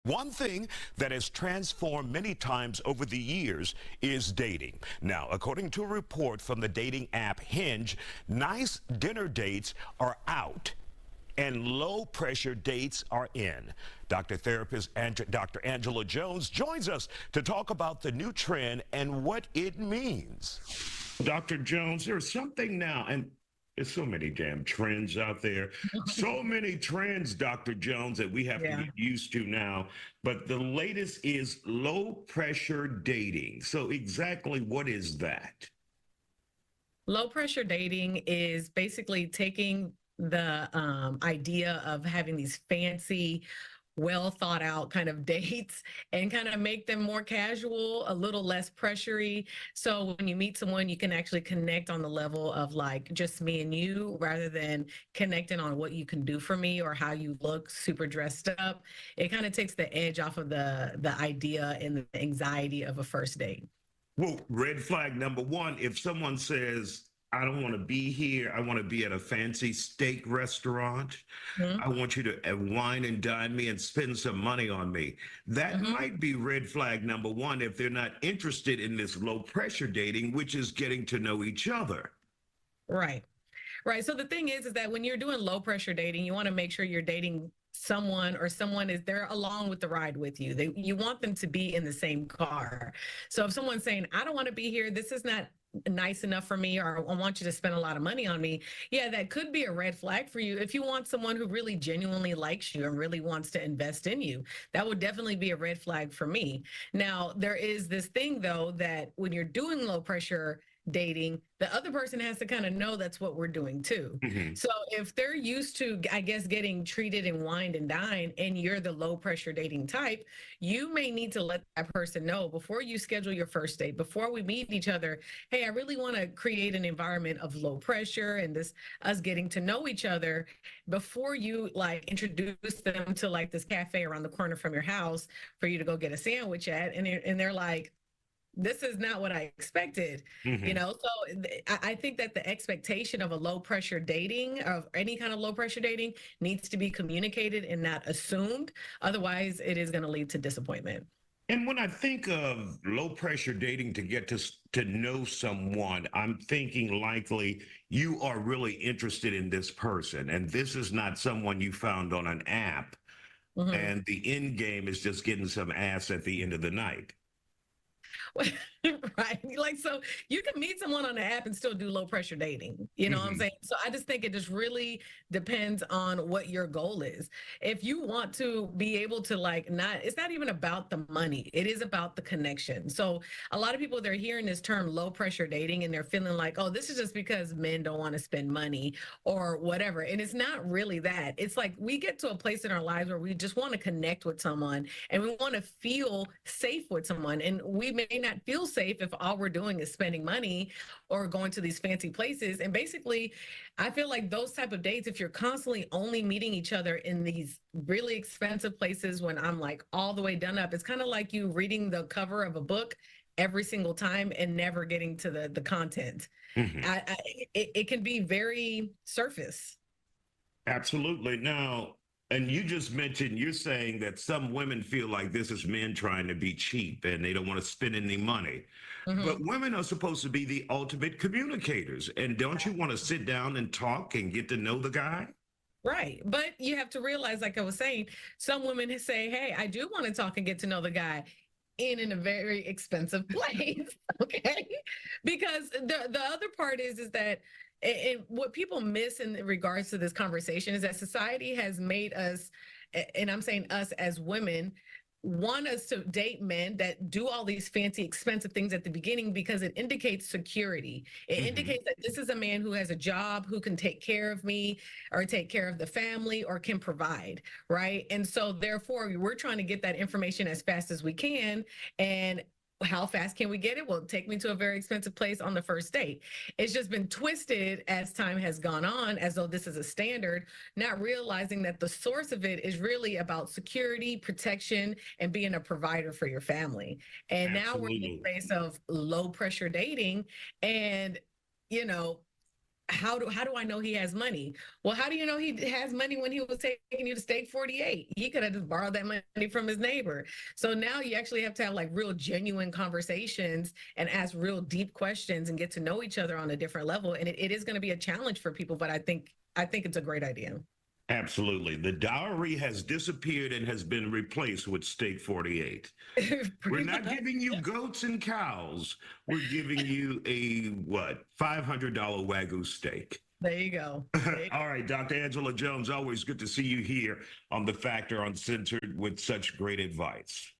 One thing that has transformed many times over the years is dating. Now, according to a report from the dating app Hinge, nice dinner dates are out and low-pressure dates are in. Dr. Angela Jones joins us to talk about the new trend and what it means. Dr. Jones, there's something now, and there's so many damn trends out there. So many trends, Dr. Jones, that we have to get used to now. But the latest is low-pressure dating. So exactly what is that? Low-pressure dating is basically taking the idea of having these fancy, well thought out kind of dates and kind of make them more casual, a little less pressury. So when you meet someone, you can actually connect on the level of like just me and you rather than connecting on what you can do for me or how you look super dressed up. It kind of takes the edge off of the idea and the anxiety of a first date. Well, red flag number one, if someone says, I don't want to be here. I want to be at a fancy steak restaurant. I want you to wine and dine me and spend some money on me. That might be red flag number one if they're not interested in this low pressure dating, which is getting to know each other. Right. Right. So the thing is that when you're doing low pressure dating, you want to make sure you're dating someone or someone is there along with the ride with you. You want them to be in the same car. So if someone's saying, I don't want to be here, this is not nice enough for me, or I want you to spend a lot of money on me, yeah, that could be a red flag for you. If you want someone who really genuinely likes you and really wants to invest in you, that would definitely be a red flag for me. Now, there is this thing, though, that when you're doing low pressure dating, the other person has to kind of know that's what we're doing too. So if they're used to, I guess, getting treated and wined and dined, and you're the low pressure dating type, you may need to let that person know before you schedule your first date, before we meet each other, hey, I really want to create an environment of low pressure and this us getting to know each other before you like introduce them to like this cafe around the corner from your house for you to go get a sandwich at. And they're like, this is not what I expected, you know? So I think that the expectation of a low pressure dating, of any kind of low pressure dating, needs to be communicated and not assumed. Otherwise, it is going to lead to disappointment. And when I think of low pressure dating to get to know someone, I'm thinking likely you are really interested in this person. And this is not someone you found on an app. And the end game is just getting some ass at the end of the night. Right. Like, so you can meet someone on the app and still do low pressure dating. You know what I'm saying? So I just think it just really depends on what your goal is. If you want to be able to it's not even about the money. It is about the connection. So a lot of people, they're hearing this term low pressure dating and they're feeling like, oh, this is just because men don't want to spend money or whatever. And it's not really that. It's like we get to a place in our lives where we just want to connect with someone and we want to feel safe with someone. And we may not feel safe if all we're doing is spending money or going to these fancy places. And basically, I feel like those type of dates, if you're constantly only meeting each other in these really expensive places when I'm like all the way done up, it's kind of like you reading the cover of a book every single time and never getting to the content. It can be very surface. Absolutely. Now, and you just mentioned, you're saying that some women feel like this is men trying to be cheap and they don't want to spend any money. But women are supposed to be the ultimate communicators. And don't you want to sit down and talk and get to know the guy? Right. But you have to realize, like I was saying, some women say, hey, I do want to talk and get to know the guy in a very expensive place. Okay. Because the other part is that what people miss in regards to this conversation is that society has made us, and I'm saying us as women, want us to date men that do all these fancy, expensive things at the beginning because it indicates security. It indicates that this is a man who has a job, who can take care of me or take care of the family or can provide, right? And so therefore, we're trying to get that information as fast as we can. And how fast can we get it? Well, take me to a very expensive place on the first date. It's just been twisted as time has gone on, as though this is a standard, not realizing that the source of it is really about security, protection, and being a provider for your family. And now we're in a place of low pressure dating. And, you know, how do I know he has money? Well, how do you know he has money when he was taking you to Steak 48? He could have just borrowed that money from his neighbor. So now you actually have to have like real genuine conversations and ask real deep questions and get to know each other on a different level. And it is going to be a challenge for people, but I think it's a great idea. Absolutely. The dowry has disappeared and has been replaced with Steak 48. We're not giving you goats and cows. We're giving you a, what, $500 Wagyu steak. There you go. All right, Dr. Angela Jones, always good to see you here on The Factor Uncensored with such great advice.